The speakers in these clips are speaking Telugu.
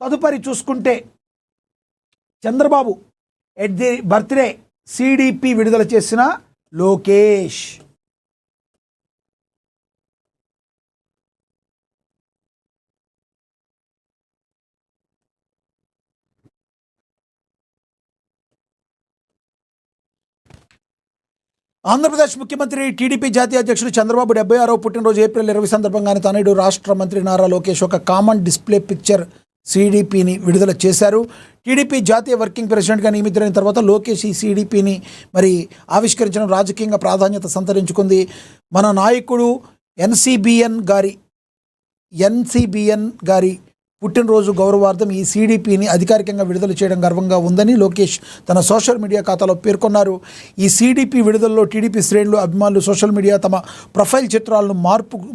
తదుపరి చూసుకుంటే Chandrababu at the birthday CDP విడుదల చేసిన లోకేష్. ఆంధ్రప్రదేశ్ ముఖ్యమంత్రి టీడీపీ జాతీయ అధ్యక్షుడు చంద్రబాబు 76వ పుట్టినరోజు ఏప్రిల్ 20 సందర్భంగానే తనయుడు రాష్ట్ర మంత్రి నారా లోకేష్ ఒక కామన్ డిస్ప్లే పిక్చర్ సిడిపిని విడుదల చేశారు. టీడీపీ జాతీయ వర్కింగ్ ప్రెసిడెంట్గా నియమితులైన తర్వాత లోకేష్ ఈ సిడిపిని ఆవిష్కరించడం రాజకీయంగా ప్రాధాన్యత సంతరించుకుంది. మన నాయకుడు ఎన్సీబీఎన్ గారి పుట్టినరోజు గౌరవార్థం ఈ సిడిపిని అధికారికంగా విడుదల చేయడం గర్వంగా ఉందని లోకేష్ తన సోషల్ మీడియా ఖాతాలో పేర్కొన్నారు. ఈ సిడిపి విడుదలలో టీడీపీ శ్రేణులు, అభిమానులు సోషల్ మీడియా తమ ప్రొఫైల్ చిత్రాలను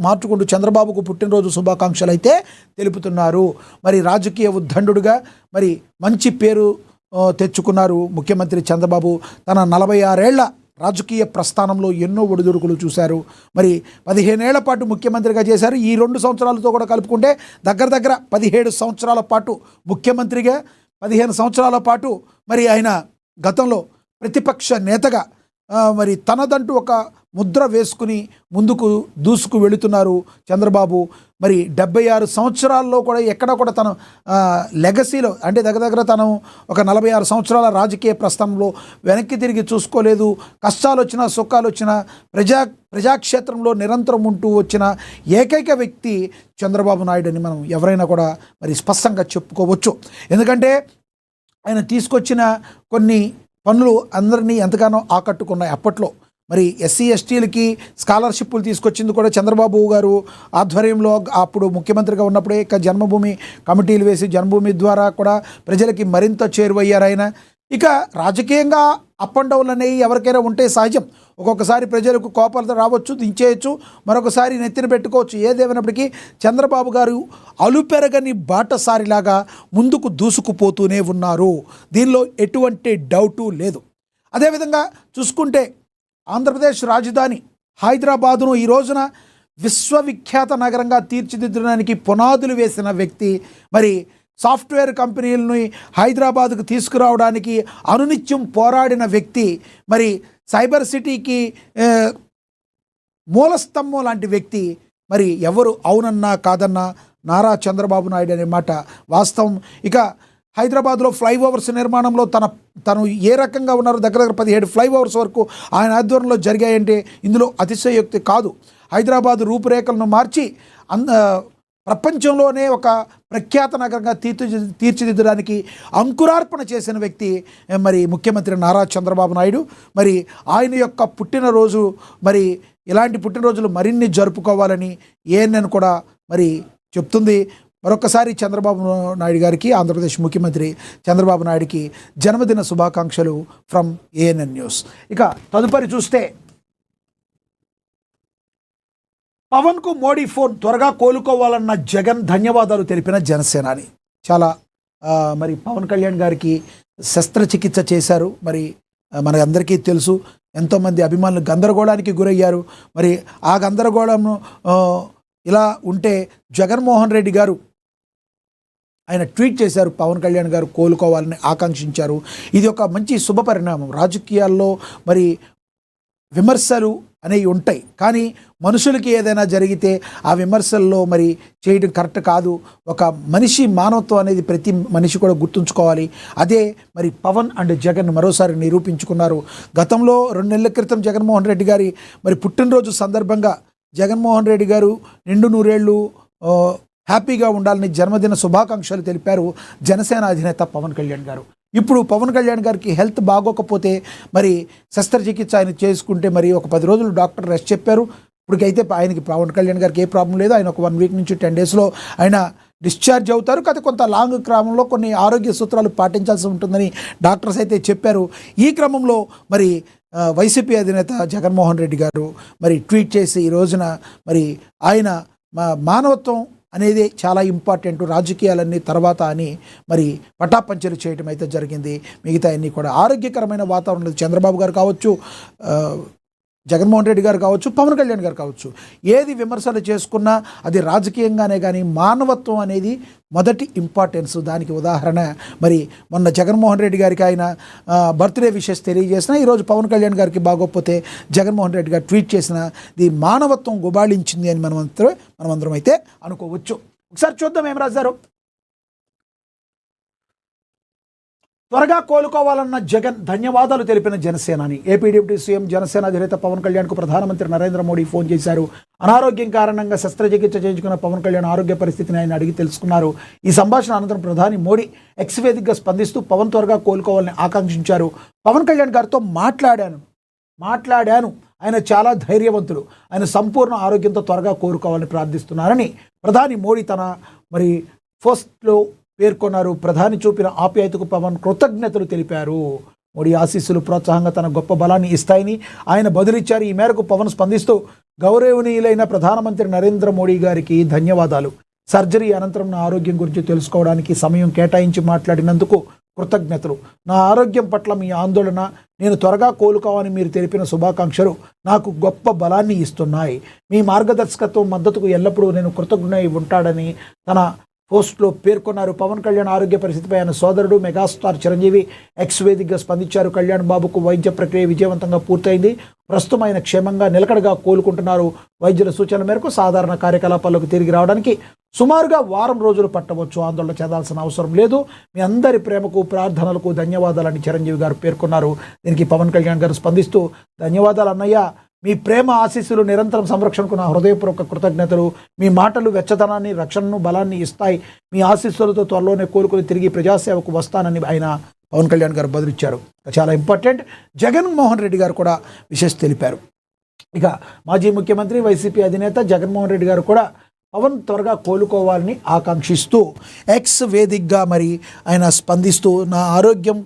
మార్చుకుంటూ చంద్రబాబుకు పుట్టినరోజు శుభాకాంక్షలు అయితే తెలుపుతున్నారు. రాజకీయ ఉద్దండుడుగా మంచి పేరు తెచ్చుకున్నారు ముఖ్యమంత్రి చంద్రబాబు. తన 46 ఏళ్ల రాజకీయ ప్రస్థానంలో ఎన్నో ఒడిదుడుకులు చూశారు. 15 ఏళ్ల పాటు ముఖ్యమంత్రిగా చేశారు. ఈ 2 సంవత్సరాలతో కూడా కలుపుకుంటే దగ్గర 17 సంవత్సరాల పాటు ముఖ్యమంత్రిగా, 15 సంవత్సరాల పాటు ఆయన గతంలో ప్రతిపక్ష నేతగా తనదంటూ ఒక ముద్ర వేసుకుని ముందుకు దూసుకు వెళుతున్నారు చంద్రబాబు. 76 సంవత్సరాల్లో కూడా ఎక్కడ కూడా తను లెగసీలో అంటే దగ్గర తను ఒక 46 సంవత్సరాల రాజకీయ ప్రస్థానంలో వెనక్కి తిరిగి చూసుకోలేదు. కష్టాలు వచ్చినా సుఖాలు వచ్చినా ప్రజాక్షేత్రంలో నిరంతరం ఉంటూ వచ్చిన ఏకైక వ్యక్తి చంద్రబాబు నాయుడు అని మనం ఎవరైనా కూడా స్పష్టంగా చెప్పుకోవచ్చు. ఎందుకంటే ఆయన తీసుకొచ్చిన కొన్ని పనులు అందరినీ ఎంతగానో ఆకట్టుకున్నాయి. అప్పట్లో ఎస్సీ ఎస్టీలకి స్కాలర్షిప్లు తీసుకొచ్చింది కూడా చంద్రబాబు గారు ఆధ్వర్యంలో. అప్పుడు ముఖ్యమంత్రిగా ఉన్నప్పుడే జన్మభూమి కమిటీలు వేసి జన్మభూమి ద్వారా కూడా ప్రజలకి మరింత చేరువయ్యారు ఆయన. ఇక రాజకీయంగా అప్ అండ్ డౌన్ అనేవి ఎవరికైనా ఉంటే సహజం. ఒక్కొక్కసారి ప్రజలకు కోపాలతో రావచ్చు, దించేయచ్చు, మరొకసారి నెత్తిన పెట్టుకోవచ్చు. ఏదేమైనప్పటికీ చంద్రబాబు గారు అలుపెరగని బాటసారిలాగా ముందుకు దూసుకుపోతూనే ఉన్నారు. దీనిలో ఎటువంటి డౌటు లేదు. అదేవిధంగా చూసుకుంటే ఆంధ్రప్రదేశ్ రాజధాని హైదరాబాదును ఈ రోజున విశ్వవిఖ్యాత నగరంగా తీర్చిదిద్దడానికి పునాదులు వేసిన వ్యక్తి. సాఫ్ట్వేర్ కంపెనీలని హైదరాబాద్కు తీసుకురావడానికి అనునిత్యం పోరాడిన వ్యక్తి. సైబర్ సిటీకి మూలస్తంభం లాంటి వ్యక్తి. ఎవరు అవునన్నా కాదన్నా నారా చంద్రబాబు నాయుడు అనే మాట వాస్తవం. ఇక హైదరాబాద్లో ఫ్లైఓవర్స్ నిర్మాణంలో తను ఏ రకంగా ఉన్నారో దగ్గర 17 ఫ్లైఓవర్స్ వరకు ఆయన ఆధ్వర్యంలో జరిగాయంటే ఇందులో అతిశయోక్తి కాదు. హైదరాబాద్ రూపురేఖలను మార్చి ప్రపంచంలోనే ఒక ప్రఖ్యాత నగరంగా తీర్చిదిద్దడానికి అంకురార్పణ చేసిన వ్యక్తి ముఖ్యమంత్రి నారా చంద్రబాబు నాయుడు. ఆయన యొక్క పుట్టినరోజు ఇలాంటి పుట్టినరోజులు మరిన్ని జరుపుకోవాలని ఏఎన్ఎన్ కూడా చెప్తుంది. మరొకసారి చంద్రబాబు నాయుడు గారికి, ఆంధ్రప్రదేశ్ ముఖ్యమంత్రి చంద్రబాబు నాయుడికి జన్మదిన శుభాకాంక్షలు ఫ్రమ్ ఏఎన్ఎన్ న్యూస్. ఇక తదుపరి చూస్తే పవన్కు మోడీ ఫోన్, త్వరగా కోలుకోవాలన్న జగన్ ధన్యవాదాలు తెలిపిన జనసేనాని. చాలా పవన్ కళ్యాణ్ గారికి శస్త్రచికిత్స చేశారు. మనకు అందరికీ తెలుసు, ఎంతోమంది అభిమానులు గందరగోళానికి గురయ్యారు. ఆ గందరగోళం ఇలా ఉంటే జగన్మోహన్ రెడ్డి గారు ఆయన ట్వీట్ చేశారు. పవన్ కళ్యాణ్ గారు కోలుకోవాలని ఆకాంక్షించారు. ఇది ఒక మంచి శుభ పరిణామం. రాజకీయాల్లో విమర్శలు అనేవి ఉంటాయి, కానీ మనుషులకి ఏదైనా జరిగితే ఆ విమర్శల్లో చేయడం కరెక్ట్ కాదు. ఒక మనిషి మానవత్వం అనేది ప్రతి మనిషి కూడా గుర్తుంచుకోవాలి. అదే పవన్ అండ్ జగన్ మరోసారి నిరూపించుకున్నారు. గతంలో 2 నెలల క్రితం జగన్మోహన్ రెడ్డి గారి పుట్టినరోజు సందర్భంగా జగన్మోహన్ రెడ్డి గారు నిండు 100 ఏళ్ళు హ్యాపీగా ఉండాలని జన్మదిన శుభాకాంక్షలు తెలిపారు జనసేన అధినేత పవన్ కళ్యాణ్ గారు. ఇప్పుడు పవన్ కళ్యాణ్ గారికి హెల్త్ బాగోకపోతే శస్త్రచికిత్స ఆయన చేసుకుంటే ఒక 10 రోజులు డాక్టర్ రెస్ట్ చెప్పారు. ఇప్పటికైతే ఆయనకి పవన్ కళ్యాణ్ గారికి ఏ ప్రాబ్లం లేదు. ఆయన ఒక 1 వీక్ నుంచి 10 డేస్లో ఆయన డిశ్చార్జ్ అవుతారు. కాకపోతే కొంత లాంగ్ క్రమంలో కొన్ని ఆరోగ్య సూత్రాలు పాటించాల్సి ఉంటుందని డాక్టర్స్ అయితే చెప్పారు. ఈ క్రమంలో వైసీపీ అధినేత జగన్మోహన్ రెడ్డి గారు ట్వీట్ చేసి ఈ రోజున ఆయన మానవత్వం అనేది చాలా ఇంపార్టెంట్, రాజకీయాలన్నీ తర్వాత అని పటాపంచలు చేయడం అయితే జరిగింది. మిగతా అన్నీ కూడా ఆరోగ్యకరమైన వాతావరణం. చంద్రబాబు గారు కావచ్చు, జగన్మోహన్ రెడ్డి గారు కావచ్చు, పవన్ కళ్యాణ్ గారు కావచ్చు, ఏది విమర్శలు చేసుకున్నా అది రాజకీయంగానే కానీ మానవత్వం అనేది మొదటి ఇంపార్టెన్స్. దానికి ఉదాహరణ మరి మొన్న జగన్మోహన్ రెడ్డి గారికి ఆయన బర్త్డే విషెస్ తెలియజేసిన, ఈరోజు పవన్ కళ్యాణ్ గారికి బాగోకపోతే జగన్మోహన్ రెడ్డి గారు ట్వీట్ చేసిన, ఇది మానవత్వం గుబాళించింది అని మనమందరం అయితే అనుకోవచ్చు. ఒకసారి చూద్దాం ఏం రాశారు. త్వరగా కోలుకోవాలన్న జగన్ ధన్యవాదాలు తెలిపిన జనసేనాని. ఏపీ డిప్యూటీ సీఎం జనసేన అధినేత పవన్ కళ్యాణ్కు ప్రధానమంత్రి నరేంద్ర మోడీ ఫోన్ చేశారు. అనారోగ్యం కారణంగా శస్త్రచికిత్స చేయించుకున్న పవన్ కళ్యాణ్ ఆరోగ్య పరిస్థితిని ఆయన అడిగి తెలుసుకున్నారు. ఈ సంభాషణ అనంతరం ప్రధాని మోడీ ఎక్స్ వేదికగా స్పందిస్తూ పవన్ త్వరగా కోలుకోవాలని ఆకాంక్షించారు. పవన్ కళ్యాణ్ గారితో మాట్లాడాను, ఆయన చాలా ధైర్యవంతుడు, ఆయన సంపూర్ణ ఆరోగ్యంతో త్వరగా కోలుకోవాలని ప్రార్థిస్తున్నారని ప్రధాని మోడీ తన పోస్ట్లో పేర్కొన్నారు. ప్రధాని చూపిన ఆప్యాయతకు పవన్ కృతజ్ఞతలు తెలిపారు. మోడీ ఆశీస్సులు ప్రోత్సాహంగా తన గొప్ప బలాన్ని ఇస్తాయని ఆయన బదులిచ్చారు. ఈ మేరకు పవన్ స్పందిస్తూ గౌరవనీయులైన ప్రధానమంత్రి నరేంద్ర మోడీ గారికి ధన్యవాదాలు. సర్జరీ అనంతరం నా ఆరోగ్యం గురించి తెలుసుకోవడానికి సమయం కేటాయించి మాట్లాడినందుకు కృతజ్ఞతలు. నా ఆరోగ్యం పట్ల మీ ఆందోళన, నేను త్వరగా కోలుకోవాలని మీరు తెలిపిన శుభాకాంక్షలు నాకు గొప్ప బలాన్ని ఇస్తున్నాయి. మీ మార్గదర్శకత్వం మద్దతుకు ఎల్లప్పుడూ నేను కృతజ్ఞుడై ఉంటాడని తన పోస్ట్లో పేర్కొన్నారు. పవన్ కళ్యాణ్ ఆరోగ్య పరిస్థితిపై ఆయన సోదరుడు మెగాస్టార్ చిరంజీవి ఎక్స్ వేదికగా స్పందించారు. కళ్యాణ్ బాబుకు వైద్య ప్రక్రియ విజయవంతంగా పూర్తయింది. ప్రస్తుతం ఆయన క్షేమంగా నిలకడగా కోలుకుంటున్నారు. వైద్యుల సూచనల మేరకు సాధారణ కార్యకలాపాల్లోకి తిరిగి రావడానికి సుమారుగా వారం రోజులు పట్టవచ్చు. ఆందోళన చెందాల్సిన అవసరం లేదు. మీ అందరి ప్రేమకు ప్రార్థనలకు ధన్యవాదాలని చిరంజీవి గారు పేర్కొన్నారు. దీనికి పవన్ కళ్యాణ్ గారు స్పందిస్తూ ధన్యవాదాలు అన్నయ్య, మీ ప్రేమ ఆశీస్సులు నిరంతరం సంరక్షణకు నా హృదయపూర్వక కృతజ్ఞతలు. మీ మాటలు వెచ్చదనాన్ని, రక్షణను, బలాన్ని ఇస్తాయి. మీ ఆశీస్సులతో త్వరలోనే కోలుకుని తిరిగి ప్రజాసేవకు వస్తానని ఆయన పవన్ కళ్యాణ్ గారు బదులిచ్చారు. చాలా ఇంపార్టెంట్. జగన్మోహన్ రెడ్డి గారు కూడా విశేష తెలిపారు. ఇక మాజీ ముఖ్యమంత్రి వైసీపీ అధినేత జగన్మోహన్ రెడ్డి గారు కూడా పవన్ త్వరగా కోలుకోవాలని ఆకాంక్షిస్తూ ఎక్స్ వేదికగా మరి ఆయన స్పందిస్తూ నా ఆరోగ్యం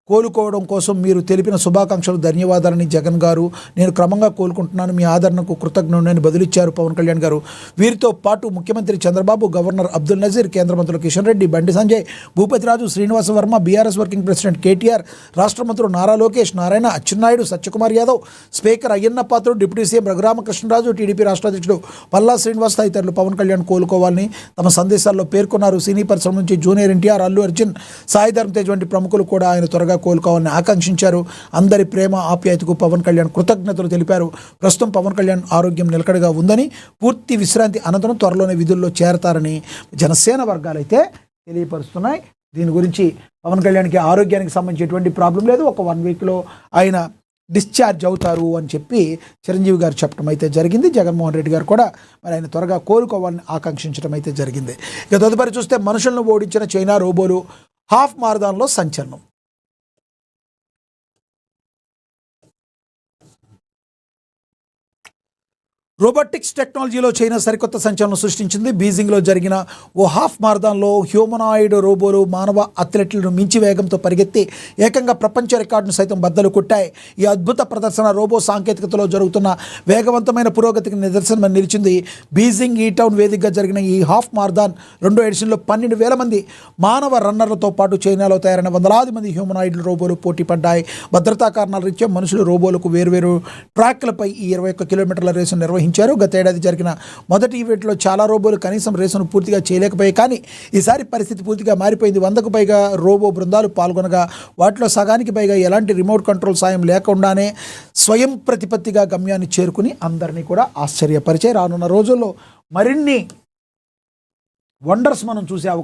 కోలుకోవడం కోసం మీరు తెలిపిన శుభాకాంక్షలు ధన్యవాదాలని జగన్ గారు, నేను క్రమంగా కోలుకుంటున్నాను, మీ ఆదరణకు కృతజ్ఞుడని బదులిచ్చారు పవన్ కళ్యాణ్ గారు. వీరితో పాటు ముఖ్యమంత్రి చంద్రబాబు, గవర్నర్ అబ్దుల్ నజీర్, కేంద్ర మంత్రులు Kishan Reddy, Bandi Sanjay, Bhupathiraju, Srinivasa Varma, BRS working president KTR, రాష్ట్ర మంత్రులు Nara Lokesh, Narayana, Atchannaidu, Satyakumar Yadav, speaker Ayyanna Patrudu, deputy CM Raghuramakrishnaraju, TDP రాష్ట్ర అధ్యక్షుడు పల్లా శ్రీనివాస్ తదితరులు పవన్ కళ్యాణ్ కోలుకోవాలని తమ సందేశాల్లో పేర్కొన్నారు. సినీ పరిశ్రమ నుంచి జూనియర్ ఎన్టీఆర్, అల్లు అర్జున్, సాయి ధరమ్ తేజ్ వంటి ప్రముఖులు కూడా ఆయన త్వరగా కోలుకోవాలని ఆకాంక్షించారు. అందరి ప్రేమ ఆప్యాయతకు పవన్ కళ్యాణ్ కృతజ్ఞతలు తెలిపారు. ప్రస్తుతం పవన్ కళ్యాణ్ ఆరోగ్యం నిలకడగా ఉందని, పూర్తి విశ్రాంతి అనంతరం త్వరలోనే విధుల్లో చేరతారని జనసేన వర్గాలైతే తెలియపరుస్తున్నాయి. దీని గురించి పవన్ కళ్యాణ్కి ఆరోగ్యానికి సంబంధించి ఎటువంటి ప్రాబ్లం లేదు, ఒక 1 వీక్లో ఆయన డిశ్చార్జ్ అవుతారు అని చెప్పి చిరంజీవి గారు చెప్పడం అయితే జరిగింది. జగన్మోహన్ రెడ్డి గారు కూడా మరి ఆయన త్వరగా కోలుకోవాలని ఆకాంక్షించడం అయితే జరిగింది. ఇక తదుపరి చూస్తే మనుషులను ఓడించిన చైనా రోబోలు హాఫ్ మారథాన్లో సంచలనం. రోబోటిక్స్ టెక్నాలజీలో చైనా సరికొత్త సంచలనం సృష్టించింది. బీజింగ్లో జరిగిన ఓ హాఫ్ మారథాన్లో హ్యూమనాయిడ్ రోబోలు మానవ అథ్లెట్లను మించి వేగంతో పరిగెత్తి ఏకంగా ప్రపంచ రికార్డును సైతం బద్దలు కొట్టాయి. ఈ అద్భుత ప్రదర్శన రోబో సాంకేతికతలో జరుగుతున్న వేగవంతమైన పురోగతికి నిదర్శనమని నిలిచింది. బీజింగ్ ఈ టౌన్ వేదికగా జరిగిన ఈ హాఫ్ మారథాన్ 2వ ఎడిషన్లో 12,000 మంది మానవ రన్నర్లతో పాటు చైనాలో తయారైన వందలాది మంది హ్యూమనాయిడ్ రోబోలు పోటీ పడ్డాయి. భద్రతా కారణాల రీత్యా మనుషులు రోబోలకు వేర్వేరు ట్రాక్లపై ఈ 21 కిలోమీటర్ల రేసును నిర్వహించారు. గతేడాది జరిగిన మొదటి ఈవెంట్లో చాలా రోబోలు కనీసం రేసును పూర్తిగా చేయలేకపోయాయి. కానీ ఈసారి పరిస్థితి పూర్తిగా మారిపోయింది. 100కు పైగా రోబో బృందాలు పాల్గొనగా వాటిలో సగానికి పైగా ఎలాంటి రిమోట్ కంట్రోల్ సాయం లేకుండానే స్వయం ప్రతిపత్తిగా గమ్యాన్ని చేరుకుని అందరినీ కూడా ఆశ్చర్యపరిచే. రానున్న రోజుల్లో మరిన్ని వండర్స్ మనం చూసే అవకాశం